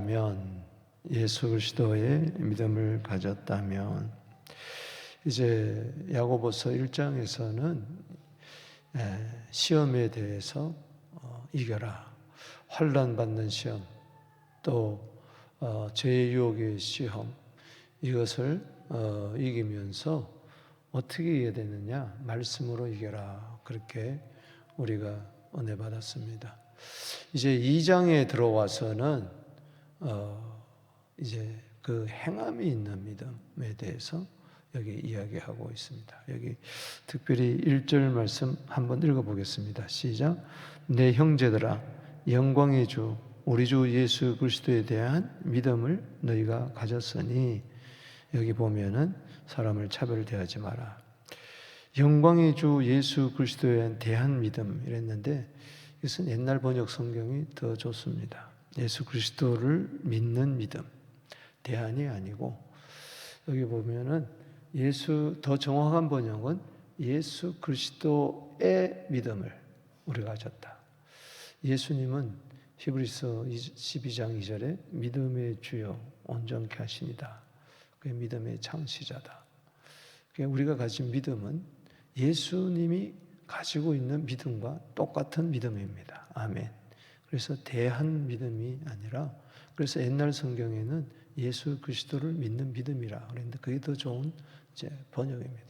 가졌다면, 예수 그리스도의 믿음을 가졌다면, 이제 야고보서 1장에서는 시험에 대해서 이겨라, 환난 받는 시험, 또 죄의 유혹의 시험, 이것을 이기면서 어떻게 해야 되느냐? 말씀으로 이겨라. 그렇게 우리가 은혜 받았습니다. 이제 2장에 들어와서는 이제 그 행함이 있는 믿음에 대해서 여기 이야기하고 있습니다. 여기 특별히 1절 말씀 한번 읽어보겠습니다. 시작. 내 형제들아, 영광의 주 우리 주 예수 그리스도에 대한 믿음을 너희가 가졌으니, 여기 보면은 사람을 차별대하지 마라. 영광의 주 예수 그리스도에 대한 믿음 이랬는데, 이것은 옛날 번역 성경이 더 좋습니다. 예수 그리스도를 믿는 믿음, 대안이 아니고, 여기 보면은 더 정확한 번역은 예수 그리스도의 믿음을 우리가 가졌다. 예수님은 히브리서 12장 2절에 믿음의 주요 온전케 하시니다. 그의 믿음의 창시자다. 우리가 가진 믿음은 예수님이 가지고 있는 믿음과 똑같은 믿음입니다. 아멘. 그래서 대한 믿음이 아니라, 그래서 옛날 성경에는 예수 그리스도를 믿는 믿음이라 그랬는데, 그게 더 좋은 번역입니다.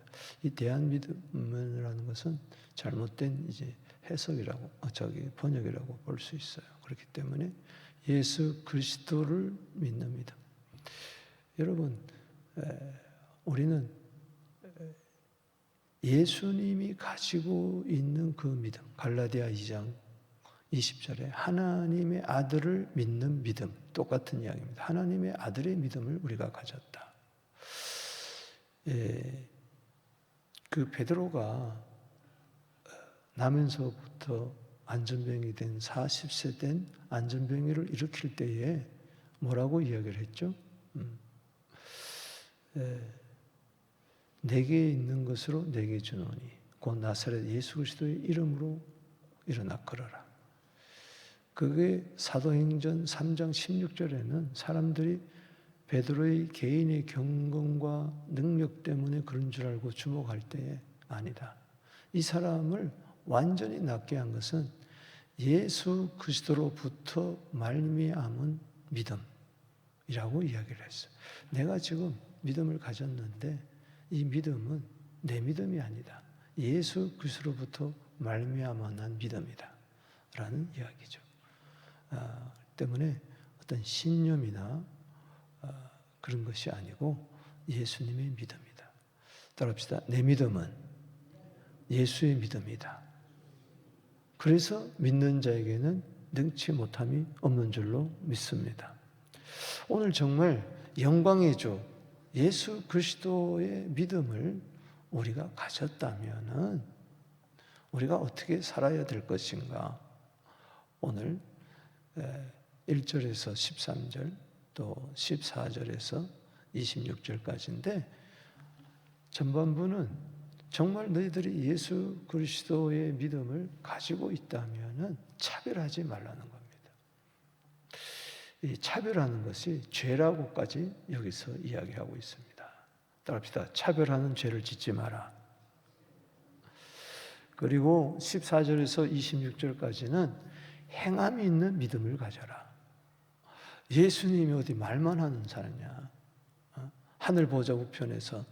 이 대한 믿음이라는 것은 잘못된 해석이라고, 번역이라고 볼 수 있어요. 그렇기 때문에 예수 그리스도를 믿는 믿음. 여러분, 우리는 예수님이 가지고 있는 그 믿음, 갈라디아 2장 20절에 하나님의 아들을 믿는 믿음, 똑같은 이야기입니다. 하나님의 아들의 믿음을 우리가 가졌다. 그 베드로가 나면서부터 안전병이 된 40세 된 안전병이를 일으킬 때에 뭐라고 이야기를 했죠? 내게 있는 것으로 내게 주노니 곧 나사렛 예수 그리스도의 이름으로 일어나 걸어라. 그게 사도행전 3장 16절에는 사람들이 베드로의 개인의 경건과 능력 때문에 그런 줄 알고 주목할 때에 아니다. 이 사람을 완전히 낫게 한 것은 예수 그리스도로부터 말미암은 믿음이라고 이야기를 했어요. 내가 지금 믿음을 가졌는데 이 믿음은 내 믿음이 아니다. 예수 그리스도로부터 말미암아 난 믿음이다 라는 이야기죠. 때문에 어떤 신념이나 그런 것이 아니고 예수님의 믿음이다. 따라합시다. 내 믿음은 예수의 믿음이다. 그래서 믿는 자에게는 능치 못함이 없는 줄로 믿습니다. 오늘 정말 영광의 주 예수 그리스도의 믿음을 우리가 가졌다면 우리가 어떻게 살아야 될 것인가? 오늘 1절에서 13절 또 14절에서 26절까지인데, 전반부는 정말 너희들이 예수 그리스도의 믿음을 가지고 있다면 차별하지 말라는 겁니다. 이 차별하는 것이 죄라고까지 여기서 이야기하고 있습니다. 따라합시다. 차별하는 죄를 짓지 마라. 그리고 14절에서 26절까지는 행함이 있는 믿음을 가져라. 예수님이 어디 말만 하는 사람이야. 하늘 보좌 우편에서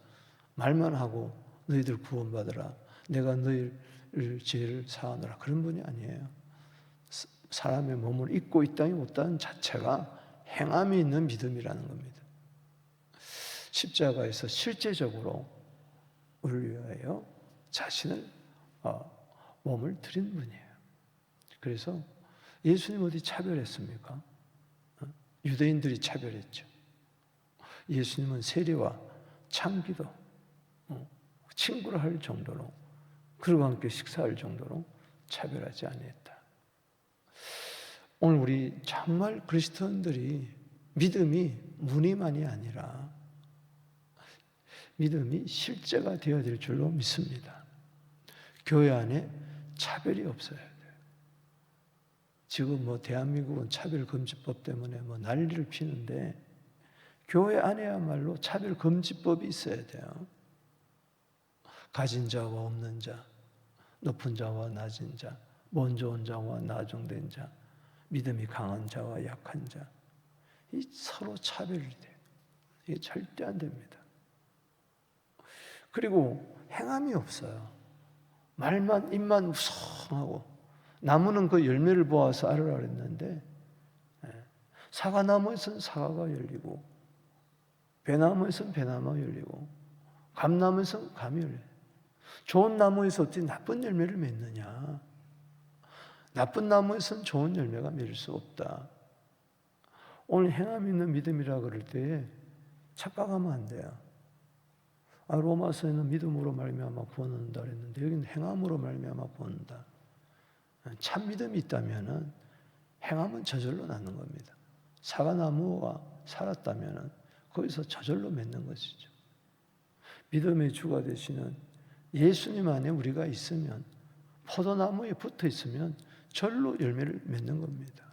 말만 하고 너희들 구원받으라, 내가 너희를 죄를 사하노라, 그런 분이 아니에요. 사람의 몸을 입고 이 땅에 없다는 자체가 행함이 있는 믿음이라는 겁니다. 십자가에서 실제적으로 우리를 위하여 자신을 몸을 드린 분이에요. 그래서 예수님 어디 차별했습니까? 유대인들이 차별했죠. 예수님은 세리와 창기도 친구를 할 정도로, 그리고 함께 식사할 정도로 차별하지 아니했다. 오늘 우리 정말 그리스도인들이 믿음이 무늬만이 아니라 믿음이 실제가 되어야 될 줄로 믿습니다. 교회 안에 차별이 없어야 돼요. 지금 뭐 대한민국은 차별금지법 때문에 뭐 난리를 피는데 교회 안에야말로 차별금지법이 있어야 돼요. 가진 자와 없는 자, 높은 자와 낮은 자, 먼저 온 자와 나중된 자, 믿음이 강한 자와 약한 자, 이 서로 차별이 돼요. 이게 절대 안 됩니다. 그리고 행함이 없어요. 말만 입만 우성하고 나무는 그 열매를 보아서 알으라 그랬는데 사과나무에서는 사과가 열리고 배나무에서는 배나무가 열리고 감나무에서는 감이 열려요. 좋은 나무에서 어떻게 나쁜 열매를 맺느냐? 나쁜 나무에서는 좋은 열매가 맺을 수 없다. 오늘 행함 있는 믿음이라 그럴 때에 착각하면 안 돼요. 로마서에는 믿음으로 말미암아 구원 얻는다 그랬는데 여기는 행함으로 말미암아 구원 얻는다. 참 믿음이 있다면은 행함은 저절로 낳는 겁니다. 사과나무가 살았다면은 거기서 저절로 맺는 것이죠. 믿음의 주가 되시는 예수님 안에 우리가 있으면 포도나무에 붙어 있으면 절로 열매를 맺는 겁니다.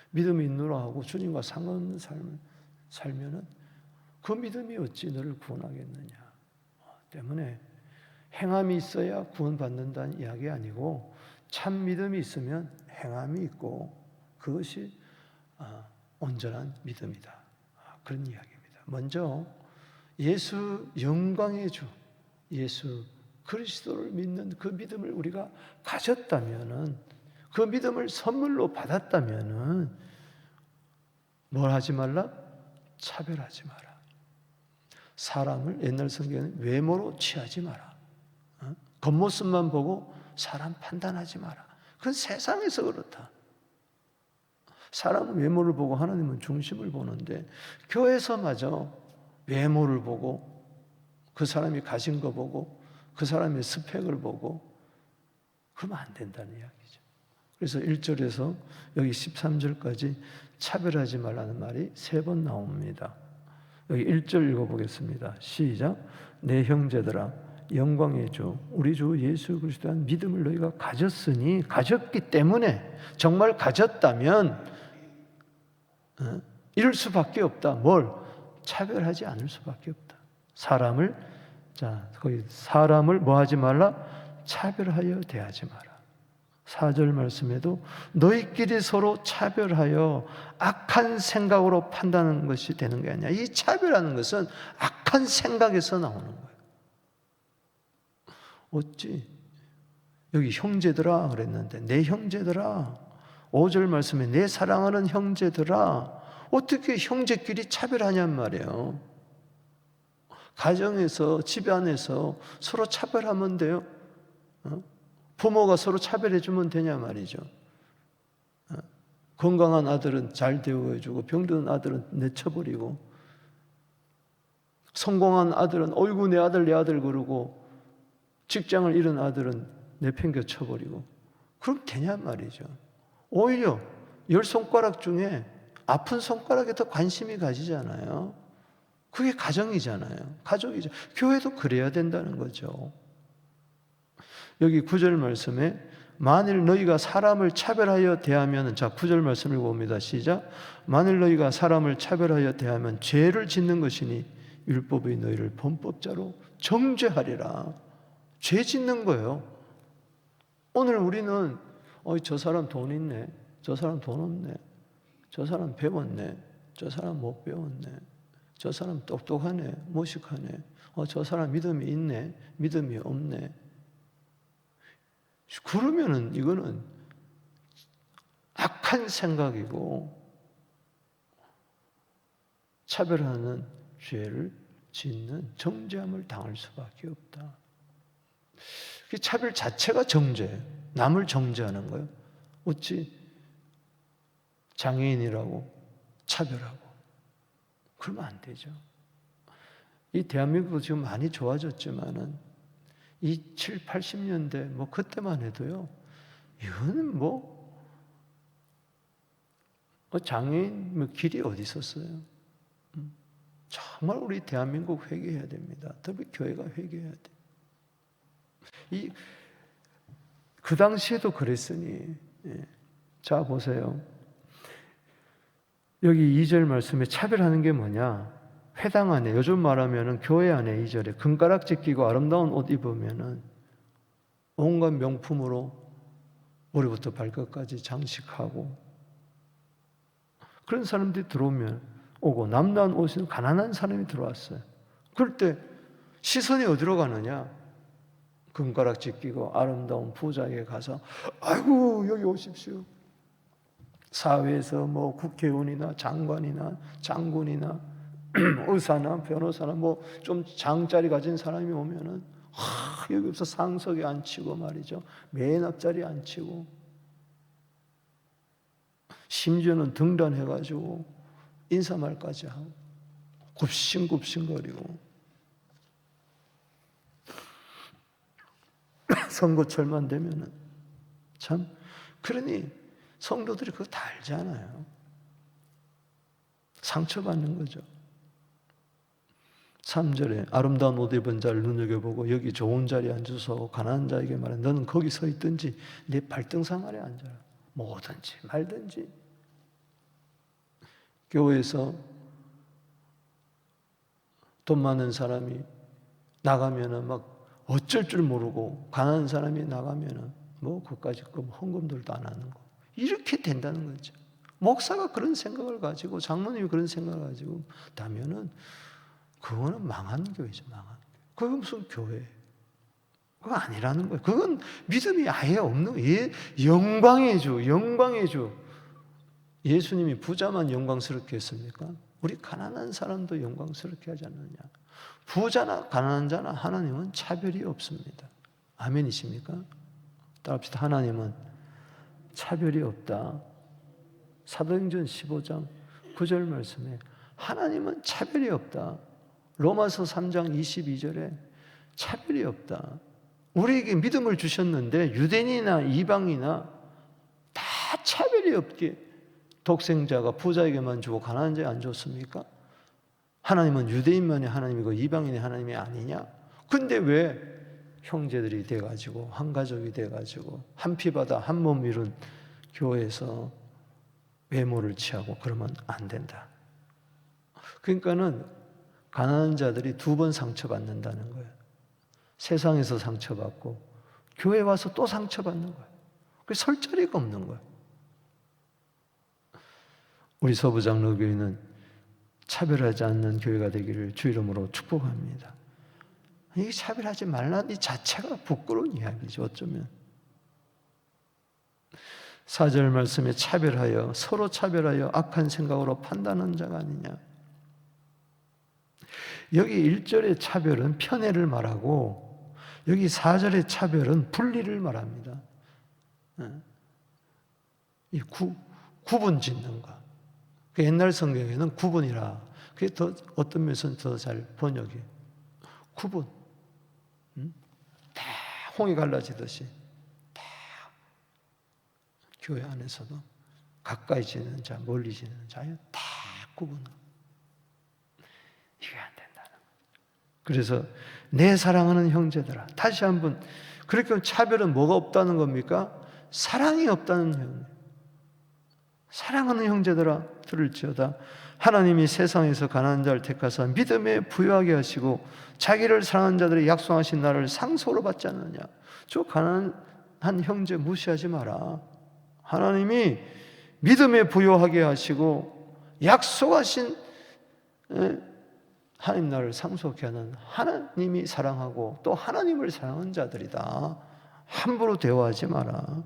믿음이 있노라 하고 주님과 상관없는 삶을 살면은 그 믿음이 어찌 너를 구원하겠느냐. 때문에 행함이 있어야 구원받는다는 이야기 아니고 참 믿음이 있으면 행함이 있고 그것이 온전한 믿음이다. 그런 이야기입니다. 먼저 예수 영광의 주 예수 그리스도를 믿는 그 믿음을 우리가 가졌다면은 그 믿음을 선물로 받았다면은 뭘 하지 말라? 차별하지 마라. 사람을 옛날 성경에는 외모로 취하지 마라. 겉모습만 보고 사람 판단하지 마라. 그건 세상에서 그렇다. 사람은 외모를 보고 하나님은 중심을 보는데 교회에서마저 외모를 보고 그 사람이 가진 거 보고 그 사람의 스펙을 보고 그러면 안 된다는 이야기죠. 그래서 1절에서 여기 13절까지 차별하지 말라는 말이 3번 나옵니다. 여기 1절 읽어보겠습니다. 시작. 내 형제들아 영광의 주 우리 주 예수 그리스도에 대한 믿음을 너희가 가졌기 때문에 정말 가졌다면 이럴 수밖에 없다. 뭘? 차별하지 않을 수밖에 없다. 사람을 뭐 하지 말라? 차별하여 대하지 마라. 4절 말씀에도 너희끼리 서로 차별하여 악한 생각으로 판단하는 것이 되는 게 아니야. 이 차별하는 것은 악한 생각에서 나오는 거예요. 어찌 여기 형제들아 그랬는데 내 형제들아 5절 말씀에 내 사랑하는 형제들아 어떻게 형제끼리 차별하냔 말이에요. 가정에서 집 안에서 서로 차별하면 돼요. 부모가 서로 차별해 주면 되냐 말이죠. 건강한 아들은 잘 대우해주고 병든 아들은 내쳐버리고 성공한 아들은 어이구 내 아들 그러고 직장을 잃은 아들은 내팽겨 쳐버리고 그럼 되냐 말이죠. 오히려 10손가락 중에 아픈 손가락에 더 관심이 가지잖아요. 그게 가정이잖아요. 가족이죠. 교회도 그래야 된다는 거죠. 여기 9절 말씀에 만일 너희가 사람을 차별하여 대하면 9절 말씀 읽어봅니다. 시작. 만일 너희가 사람을 차별하여 대하면 죄를 짓는 것이니 율법이 너희를 범법자로 정죄하리라. 죄 짓는 거예요. 오늘 우리는 저 사람 돈 있네. 저 사람 돈 없네. 저 사람 배웠네. 저 사람 못 배웠네. 저 사람 똑똑하네. 무식하네. 저 사람 믿음이 있네. 믿음이 없네. 그러면은 이거는 악한 생각이고 차별하는 죄를 짓는 정죄함을 당할 수밖에 없다. 그 차별 자체가 정죄예요. 남을 정죄하는 거예요. 어찌 장애인이라고 차별하고 그러면 안 되죠. 이 대한민국도 지금 많이 좋아졌지만은 이 7, 80년대 뭐 그때만 해도요. 이거는 장애인 길이 어디 있었어요? 정말 우리 대한민국 회개해야 됩니다. 특히 교회가 회개해야 돼. 그 당시에도 그랬으니 자, 보세요. 여기 2절 말씀에 차별하는 게 뭐냐? 회당 안에, 요즘 말하면은 교회 안에 2절에 금가락지 끼고 아름다운 옷 입으면은 온갖 명품으로 머리부터 발끝까지 장식하고 그런 사람들이 들어오면 오고, 남다운 옷은 가난한 사람이 들어왔어요. 그럴 때 시선이 어디로 가느냐? 금가락지 끼고 아름다운 부자에게 가서 아이고 여기 오십시오. 사회에서 뭐 국회의원이나 장관이나 장군이나 의사나 변호사나 뭐 좀 장자리 가진 사람이 오면은 여기서 상석에 앉히고 말이죠. 맨 앞자리에 앉히고 심지어는 등단해가지고 인사말까지 하고 굽신굽신거리고 선거철만 되면은 참, 그러니 성도들이 그거 다 알잖아요. 상처받는 거죠. 3절에 아름다운 옷 입은 자를 눈여겨보고 여기 좋은 자리에 앉아서 가난한 자에게 말해 너는 거기 서 있든지 내 발등상 아래 앉아라. 뭐든지 말든지. 교회에서 돈 많은 사람이 나가면은 막 어쩔 줄 모르고 가난한 사람이 나가면은 뭐 그까지 헌금들도 안 하는 거. 이렇게 된다는 거죠. 목사가 그런 생각을 가지고 장로님이 그런 생각을 가지고 다면은 그거는 망한 교회죠. 망한 교회. 그건 무슨 교회? 그거 아니라는 거예요. 그건 믿음이 아예 없는 거예요. 영광의 주, 영광의 주. 예수님이 부자만 영광스럽게 했습니까? 우리 가난한 사람도 영광스럽게 하지 않느냐. 부자나 가난한 자나 하나님은 차별이 없습니다. 아멘이십니까? 따라합시다. 하나님은 차별이 없다. 사도행전 15장 9절 말씀에 하나님은 차별이 없다. 로마서 3장 22절에 차별이 없다. 우리에게 믿음을 주셨는데 유대인이나 이방이나 다 차별이 없게 독생자가 부자에게만 주고 가난한 자에 안 줬습니까? 하나님은 유대인만의 하나님이고 이방인의 하나님이 아니냐? 근데 왜 형제들이 돼가지고 한 가족이 돼가지고 한 피바다 한 몸 이룬 교회에서 외모를 취하고 그러면 안 된다. 그러니까는 가난한 자들이 두 번 상처받는다는 거예요. 세상에서 상처받고 교회 와서 또 상처받는 거예요. 그래서 설 자리가 없는 거예요. 우리 서부장로교회는 차별하지 않는 교회가 되기를 주 이름으로 축복합니다. 이 차별하지 말라는 이 자체가 부끄러운 이야기죠. 어쩌면 4절 말씀에 차별하여 서로 차별하여 악한 생각으로 판단하는 자가 아니냐. 여기 1절의 차별은 편애를 말하고 여기 4절의 차별은 분리를 말합니다. 이 구분 짓는 거. 그 옛날 성경에는 구분이라. 그게 더 어떤 면에서는 더 잘 번역이. 구분. 다 홍이 갈라지듯이 다 교회 안에서도 가까이 지내는 자, 멀리 지내는 자요 다 구분하고 이게 안 된다는 거예요. 그래서 내 사랑하는 형제들아, 다시 한번 그렇게 차별은 뭐가 없다는 겁니까? 사랑이 없다는 거예요. 사랑하는 형제들아 들을지어다 하나님이 세상에서 가난한 자를 택하사 믿음에 부유하게 하시고 자기를 사랑하는 자들의 약속하신 나를 상속으로 받지 않느냐. 저 가난한 형제 무시하지 마라. 하나님이 믿음에 부유하게 하시고 약속하신 하나님 나를 상속케 하는 하나님이 사랑하고 또 하나님을 사랑하는 자들이다. 함부로 대화하지 마라.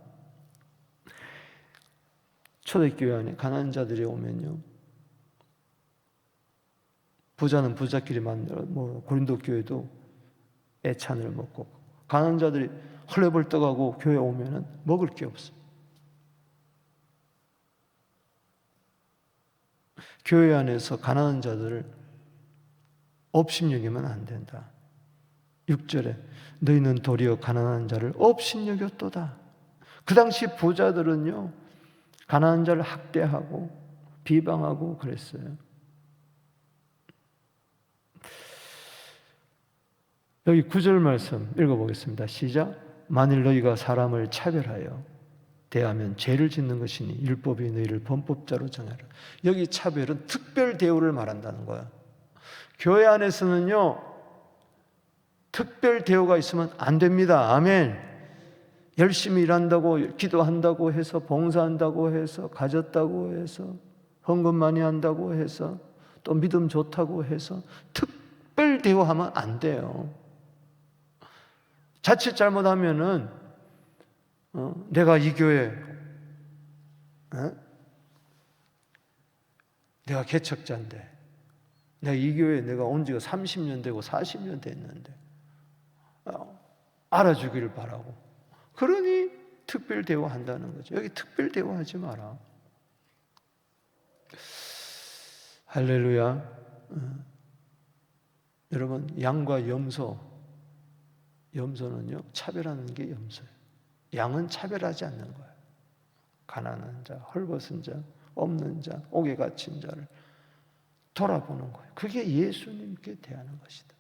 초대교회 안에 가난한 자들이 오면요, 부자는 부자끼리 만들어, 고린도 교회도 애찬을 먹고, 가난한 자들이 헐레벌떡하고 교회 오면은 먹을 게 없어. 교회 안에서 가난한 자들을 업신여기면 안 된다. 6절에 너희는 도리어 가난한 자를 업신여겼도다. 그 당시 부자들은요, 가난한 자를 학대하고 비방하고 그랬어요. 여기 9절 말씀 읽어보겠습니다. 시작. 만일 너희가 사람을 차별하여 대하면 죄를 짓는 것이니 율법이 너희를 범법자로 정하라. 여기 차별은 특별 대우를 말한다는 거야. 교회 안에서는요, 특별 대우가 있으면 안 됩니다. 아멘. 열심히 일한다고, 기도한다고 해서, 봉사한다고 해서, 가졌다고 해서, 헌금 많이 한다고 해서, 또 믿음 좋다고 해서 특별 대우하면 안 돼요. 자칫 잘못하면은 내가 이 교회, 내가 개척자인데, 내가 이 교회에 내가 온 지가 30년 되고 40년 됐는데 알아주기를 바라고, 그러니 특별 대우한다는 거죠. 여기 특별 대우하지 마라. 할렐루야. 여러분, 양과 염소는요, 차별하는 게 염소예요. 양은 차별하지 않는 거예요. 가난한 자, 헐벗은 자, 없는 자, 옥에 갇힌 자를 돌아보는 거예요. 그게 예수님께 대하는 것이다.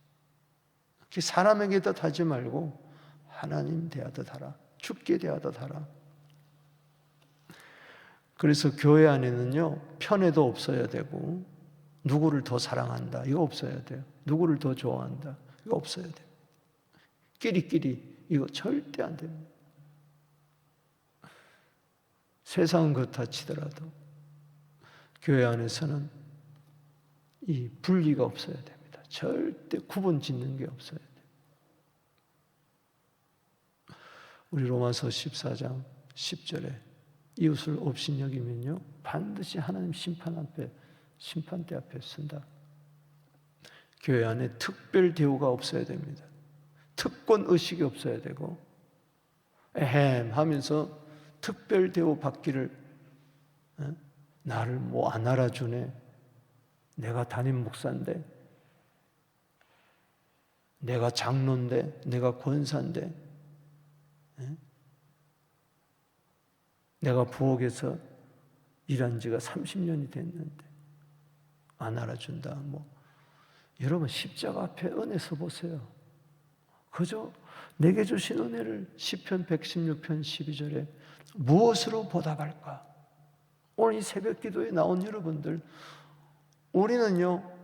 사람에게 대하지 말고 하나님 대하듯 하라. 주께 대하듯 하라. 그래서 교회 안에는요, 편애도 없어야 되고, 누구를 더 사랑한다, 이거 없어야 돼요. 누구를 더 좋아한다, 이거 없어야 돼요. 끼리끼리 이거 절대 안 됩니다. 세상은 그렇다 치더라도 교회 안에서는 이 분리가 없어야 됩니다. 절대 구분 짓는 게 없어야 돼요. 우리 로마서 14장 10절에 이웃을 업신여기면요, 반드시 하나님 심판대 앞에 쓴다. 교회 안에 특별 대우가 없어야 됩니다. 특권 의식이 없어야 되고, 에헴 하면서 특별 대우 받기를, 나를 뭐 안 알아주네, 내가 담임 목사인데, 내가 장로인데, 내가 권사인데, 내가 부엌에서 일한 지가 30년이 됐는데 안 알아준다. 여러분, 십자가 앞에 은혜 써보세요. 그저 내게 주신 은혜를 시편 116편 12절에 무엇으로 보답할까? 오늘 이 새벽 기도에 나온 여러분들, 우리는요,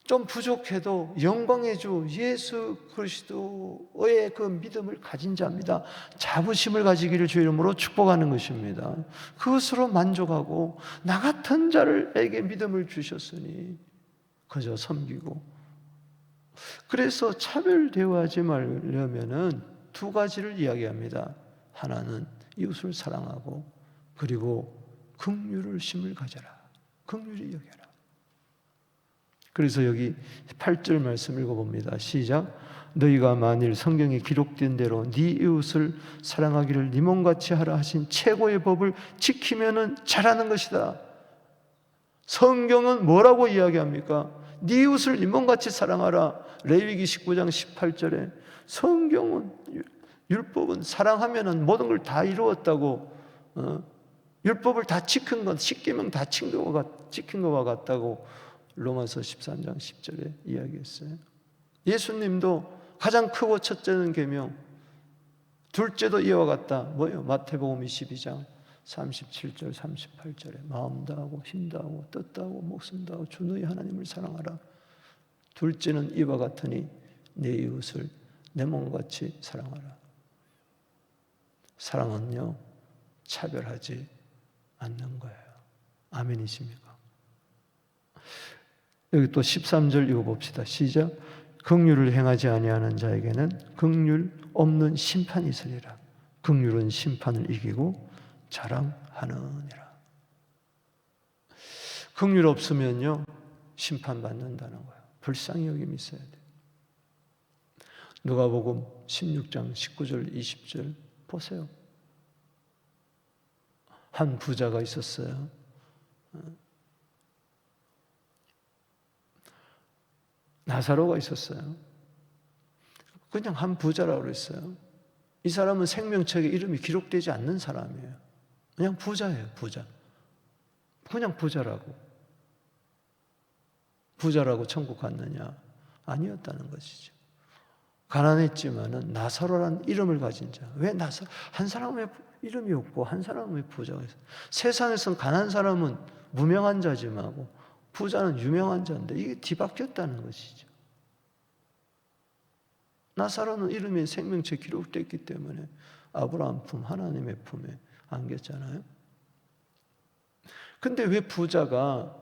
좀 부족해도 영광의 주 예수 그리스도의 그 믿음을 가진 자입니다. 자부심을 가지기를 주 이름으로 축복하는 것입니다. 그것으로 만족하고, 나 같은 자를에게 믿음을 주셨으니 그저 섬기고. 그래서 차별 대우하지 말려면은 두 가지를 이야기합니다. 하나는 이웃을 사랑하고, 그리고 긍휼을 심을 가져라. 긍휼히 여겨라. 그래서 여기 8절 말씀 읽어봅니다. 시작. 너희가 만일 성경에 기록된 대로 네 이웃을 사랑하기를 네 몸같이 하라 하신 최고의 법을 지키면은 잘하는 것이다. 성경은 뭐라고 이야기합니까? 네 이웃을 네 몸같이 사랑하라. 레위기 19장 18절에 성경은, 율법은 사랑하면은 모든 걸 다 이루었다고, 율법을 다 지킨 것, 10계명 다 지킨 것과 같다고 로마서 13장 10절에 이야기했어요. 예수님도 가장 크고 첫째는 계명, 둘째도 이와 같다. 뭐예요? 마태복음 22장 37절 38절에 마음 다하고 힘 다하고 뜻 다하고 목숨 다하고 주 너희 하나님을 사랑하라. 둘째는 이와 같으니 내 이웃을 내 몸같이 사랑하라. 사랑은요, 차별하지 않는 거예요. 아멘이십니까? 여기 또 13절 읽어봅시다. 시작. 긍휼을 행하지 아니하는 자에게는 긍휼 없는 심판이 있으리라. 긍휼은 심판을 이기고 자랑하느니라. 긍휼 없으면요, 심판받는다는 거예요. 불쌍히 여김이 있어야 돼요. 누가복음 16장 19절 20절 보세요. 한 부자가 있었어요. 나사로가 있었어요. 그냥 한 부자라고 그랬어요. 이 사람은 생명책에 이름이 기록되지 않는 사람이에요. 그냥 부자예요, 부자. 그냥 부자라고. 부자라고 천국 갔느냐? 아니었다는 것이죠. 가난했지만은 나사로라는 이름을 가진 자. 왜 나사로? 한 사람은 왜 이름이 없고 한 사람은 왜 부자가 있어요? 세상에선 가난한 사람은 무명한 자지만 부자는 유명한 자인데 이게 뒤바뀌었다는 것이죠. 나사로는 이름이 생명체 기록됐기 때문에 아브라함 품, 하나님의 품에 안겼잖아요. 근데 왜 부자가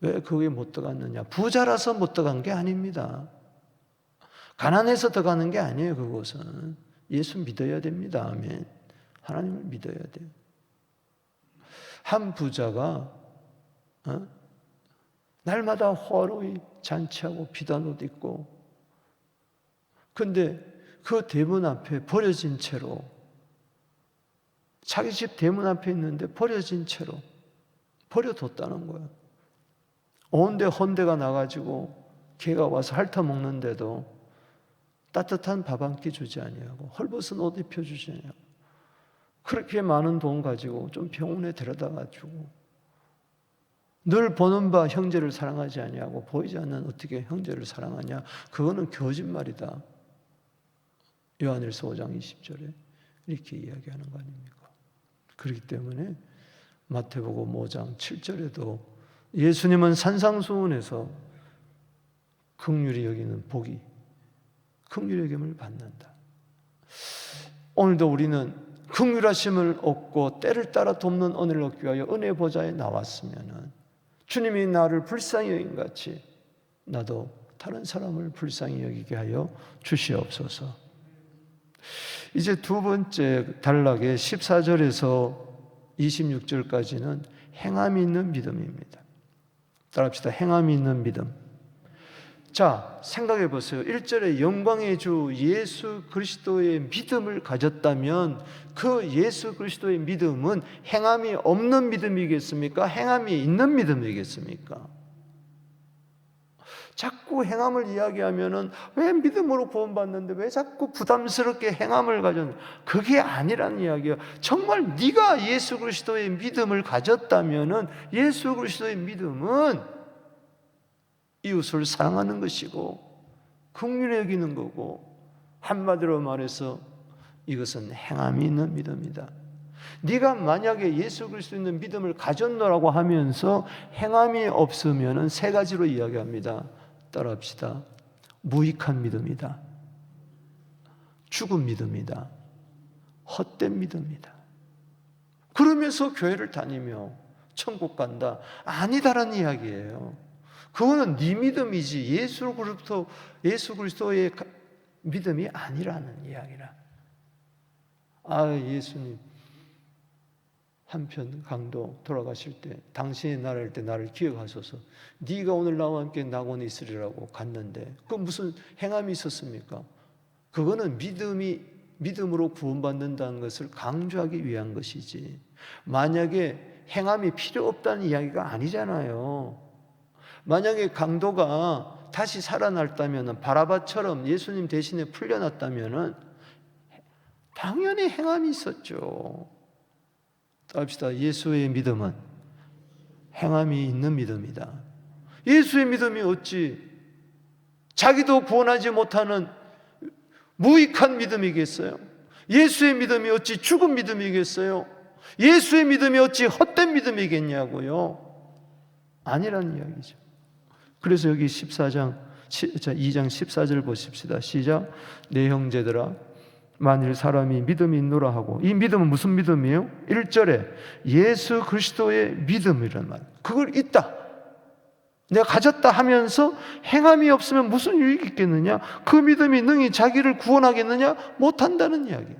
왜 거기에 못 들어갔느냐? 부자라서 못 들어간 게 아닙니다. 가난해서 들어가는 게 아니에요. 그곳은 예수 믿어야 됩니다. 아멘. 하나님을 믿어야 돼요. 한 부자가 날마다 호화로이 잔치하고 비단 옷 입고, 근데 그 대문 앞에 버려진 채로, 자기 집 대문 앞에 있는데 버려진 채로 버려뒀다는 거예요. 온데 헌데가 나가지고 개가 와서 핥아 먹는데도 따뜻한 밥 한 끼 주지 아니하고 헐벗은 옷 입혀주지 아니하고, 그렇게 많은 돈 가지고 좀 병원에 데려다가 주고, 늘 보는 바 형제를 사랑하지 아니하고 보이지 않는 어떻게 형제를 사랑하냐? 그거는 거짓말이다. 요한일서 5장 20절에 이렇게 이야기하는 거 아닙니까? 그렇기 때문에 마태복음 5장 7절에도 예수님은 산상수훈에서 긍휼히 여기는 복이, 긍휼히 여김을 받는다. 오늘도 우리는 긍휼하심을 얻고 때를 따라 돕는 은혜를 얻기 위하여 은혜 보좌에 나왔으면 주님이 나를 불쌍히 여긴 같이 나도 다른 사람을 불쌍히 여기게 하여 주시옵소서. 이제 두 번째 단락의 14절에서 26절까지는 행함이 있는 믿음입니다. 따라합시다. 행함이 있는 믿음. 자, 생각해 보세요. 1절에 영광의 주 예수 그리스도의 믿음을 가졌다면 그 예수 그리스도의 믿음은 행함이 없는 믿음이겠습니까? 행함이 있는 믿음이겠습니까? 자꾸 행함을 이야기하면은 왜 믿음으로 구원받는데 왜 자꾸 부담스럽게 행함을 가졌는데, 그게 아니라는 이야기예요. 정말 네가 예수 그리스도의 믿음을 가졌다면은 예수 그리스도의 믿음은 이웃을 사랑하는 것이고 긍휼히 여기는 거고, 한마디로 말해서 이것은 행함이 있는 믿음이다. 네가 만약에 예수 그리스도 있는 믿음을 가졌노라고 하면서 행함이 없으면은 세 가지로 이야기합니다. 따라합시다. 무익한 믿음이다. 죽은 믿음이다. 헛된 믿음이다. 그러면서 교회를 다니며 천국 간다. 아니다라는 이야기예요. 그거는 네 믿음이지 예수 그리스도의 믿음이 아니라는 이야기라. 예수님 한편 강도 돌아가실 때 당신이 나를 때 나를 기억하소서. 네가 오늘 나와 함께 낙원에 있으리라고 갔는데 그 무슨 행함이 있었습니까? 그거는 믿음으로 구원받는다는 것을 강조하기 위한 것이지, 만약에 행함이 필요 없다는 이야기가 아니잖아요. 만약에 강도가 다시 살아났다면, 바라바처럼 예수님 대신에 풀려났다면 당연히 행함이 있었죠. 합시다. 예수의 믿음은 행함이 있는 믿음이다. 예수의 믿음이 어찌 자기도 구원하지 못하는 무익한 믿음이겠어요? 예수의 믿음이 어찌 죽은 믿음이겠어요? 예수의 믿음이 어찌 헛된 믿음이겠냐고요? 아니라는 이야기죠. 그래서 여기 2장 14절 보십시다. 시작. 내 형제들아, 만일 사람이 믿음이 있노라 하고, 이 믿음은 무슨 믿음이에요? 1절에 예수 그리스도의 믿음이란 말, 그걸 있다, 내가 가졌다 하면서 행함이 없으면 무슨 유익이 있겠느냐? 그 믿음이 능히 자기를 구원하겠느냐? 못한다는 이야기.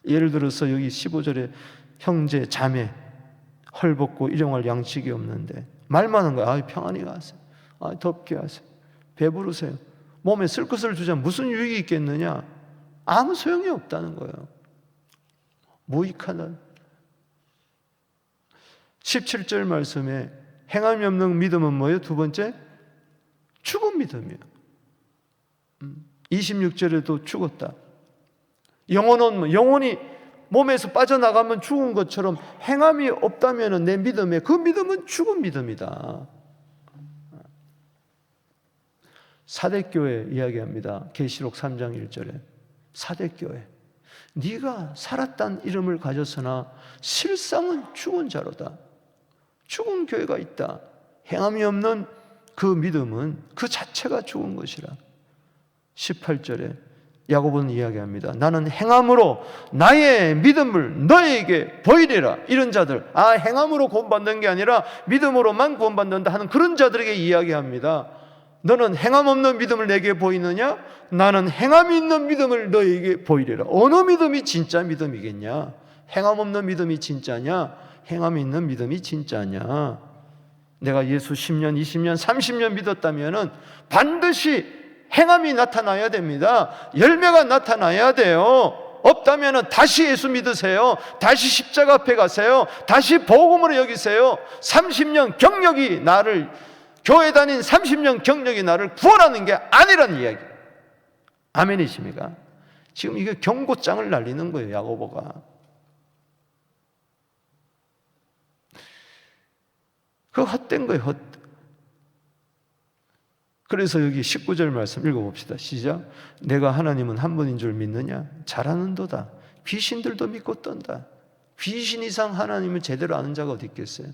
예를 들어서 여기 15절에 형제, 자매 헐벗고 일용할 양식이 없는데 말만 한 거야. 평안히 가세요. 덥게 하세요. 배부르세요. 몸에 쓸 것을 주자면 무슨 유익이 있겠느냐? 아무 소용이 없다는 거예요. 무익하다. 17절 말씀에 행함이 없는 믿음은 뭐예요? 두 번째, 죽은 믿음이에요. 26절에도 죽었다. 영혼이 몸에서 빠져나가면 죽은 것처럼 행함이 없다면 내 믿음에, 그 믿음은 죽은 믿음이다. 사대교회 이야기합니다. 계시록 3장 1절에 사대교회. 네가 살았다는 이름을 가졌으나 실상은 죽은 자로다. 죽은 교회가 있다. 행함이 없는 그 믿음은 그 자체가 죽은 것이라. 18절에 야고보는 이야기합니다. 나는 행함으로 나의 믿음을 너에게 보이리라. 이런 자들, 행함으로 구원받는 게 아니라 믿음으로만 구원받는다 하는 그런 자들에게 이야기합니다. 너는 행함 없는 믿음을 내게 보이느냐? 나는 행함이 있는 믿음을 너에게 보이리라. 어느 믿음이 진짜 믿음이겠냐? 행함 없는 믿음이 진짜냐? 행함이 있는 믿음이 진짜냐? 내가 예수 10년, 20년, 30년 믿었다면 반드시 행함이 나타나야 됩니다. 열매가 나타나야 돼요. 없다면 다시 예수 믿으세요. 다시 십자가 앞에 가세요. 다시 복음으로 여기세요. 30년 경력이 나를, 교회 다닌 30년 경력이 나를 구원하는 게 아니라는 이야기. 아멘이십니까? 지금 이게 경고장을 날리는 거예요, 야고보가. 그거 헛된 거예요, 헛된. 그래서 여기 19절 말씀 읽어봅시다. 시작. 내가 하나님은 한 분인 줄 믿느냐? 잘하는도다. 귀신들도 믿고 떤다. 귀신 이상 하나님을 제대로 아는 자가 어디 있겠어요?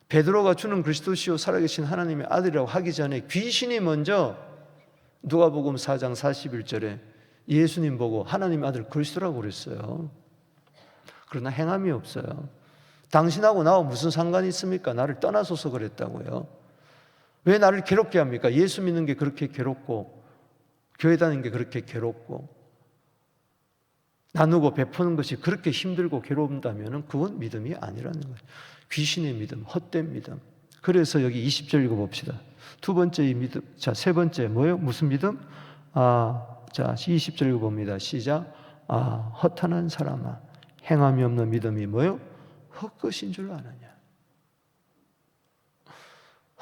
베드로가 주는 그리스도시요 살아계신 하나님의 아들이라고 하기 전에 귀신이 먼저 누가복음 4장 41절에 예수님 보고 하나님의 아들 그리스도라고 그랬어요. 그러나 행함이 없어요. 당신하고 나와 무슨 상관이 있습니까? 나를 떠나소서 그랬다고요. 왜 나를 괴롭게 합니까? 예수 믿는 게 그렇게 괴롭고 교회 다니는 게 그렇게 괴롭고 나누고 베푸는 것이 그렇게 힘들고 괴로운다면 그건 믿음이 아니라는 거예요. 귀신의 믿음, 헛된 믿음. 그래서 여기 20절 읽어봅시다. 두 번째 이 믿음. 자, 세 번째 뭐예요? 무슨 믿음? 자, 20절 읽어봅니다. 시작. 허탄한 사람아, 행함이 없는 믿음이 뭐예요? 헛것인 줄 아느냐.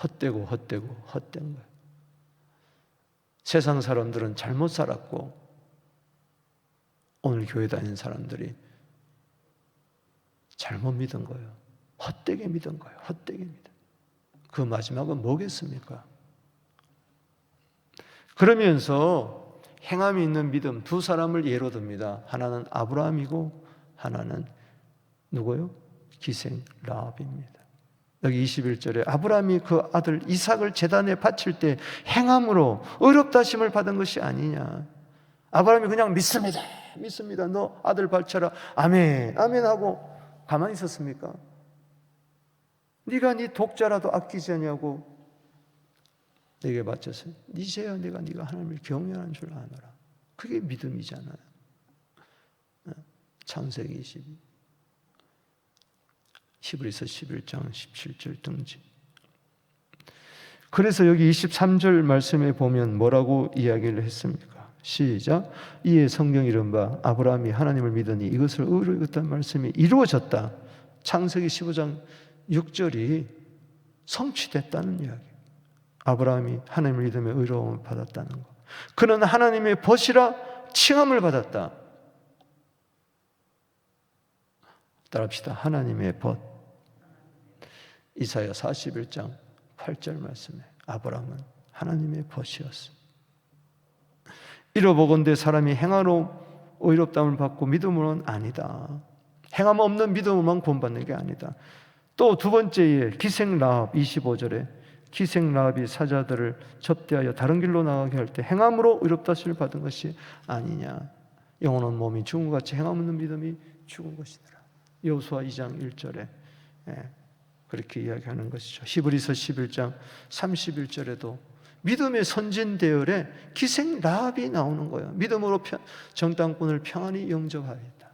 헛되고 헛된 거예요. 세상 사람들은 잘못 살았고 오늘 교회 다니는 사람들이 잘못 믿은 거예요. 헛되게 믿은 거예요. 헛되게 믿은. 그 마지막은 뭐겠습니까? 그러면서 행함이 있는 믿음 두 사람을 예로 듭니다. 하나는 아브라함이고 하나는 누구요? 기생 라합입니다. 여기 21절에 아브라함이 그 아들 이삭을 제단에 바칠 때 행함으로 의롭다심을 받은 것이 아니냐. 아브라함이 그냥 믿습니다. 너 아들 바쳐라. 아멘 하고 가만히 있었습니까? 네가 네 독자라도 아끼지 않냐고 내게 바쳤어요. 이제야 네가 하나님을 경외하는 줄 아노라. 그게 믿음이잖아요. 창세기 22, 히브리서 11장 17절 등지. 그래서 여기 23절 말씀에 보면 뭐라고 이야기를 했습니까? 시작. 이에 성경이 이른 바 아브라함이 하나님을 믿으니 이것을 의로 여겼다는 말씀이 이루어졌다. 창세기 15장 6절이 성취됐다는 이야기. 아브라함이 하나님을 믿으며 의로움을 받았다는 것. 그는 하나님의 벗이라 칭함을 받았다. 따라합시다. 하나님의 벗. 이사야 41장 8절 말씀에 아브라함은 하나님의 벗이었습니다. 이러보건대 사람이 행함으로 의롭다함을 받고 믿음으로는 아니다. 행함 없는 믿음으로만 구원받는 게 아니다. 또 두 번째에 기생 라합 25절에 기생 라합이 사자들을 접대하여 다른 길로 나가게 할 때 행함으로 의롭다심을 받은 것이 아니냐. 영혼은 몸이 죽은 것 같이 행함 없는 믿음이 죽은 것이더라. 여호수아 2장 1절에 그렇게 이야기하는 것이죠. 히브리서 11장 31절에도 믿음의 선진 대열에 기생 라합이 나오는 거예요. 믿음으로 정탐꾼을 평안히 영접하였다.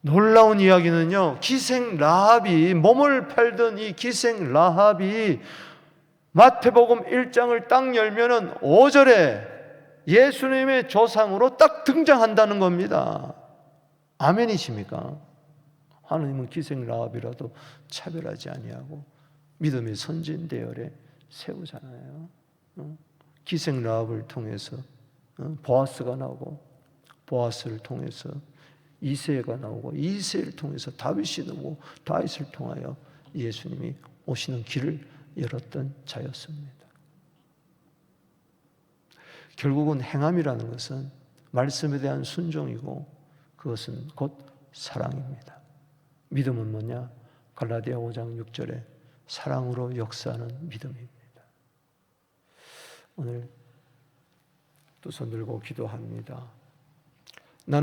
놀라운 이야기는요, 기생 라합이 몸을 팔던 이 기생 라합이 마태복음 1장을 딱 열면은 5절에 예수님의 조상으로 딱 등장한다는 겁니다. 아멘이십니까? 하나님은 기생 라합이라도 차별하지 아니하고 믿음의 선진 대열에 세우잖아요. 기생 라합을 통해서 보아스가 나오고 보아스를 통해서 이새가 나오고 이새를 통해서 다윗이 나오고 다윗을 통하여 예수님이 오시는 길을 열었던 자였습니다. 결국은 행함이라는 것은 말씀에 대한 순종이고 그것은 곧 사랑입니다. 믿음은 뭐냐? 갈라디아 5장 6절에 사랑으로 역사하는 믿음입니다. 오늘 두 손 들고 기도합니다.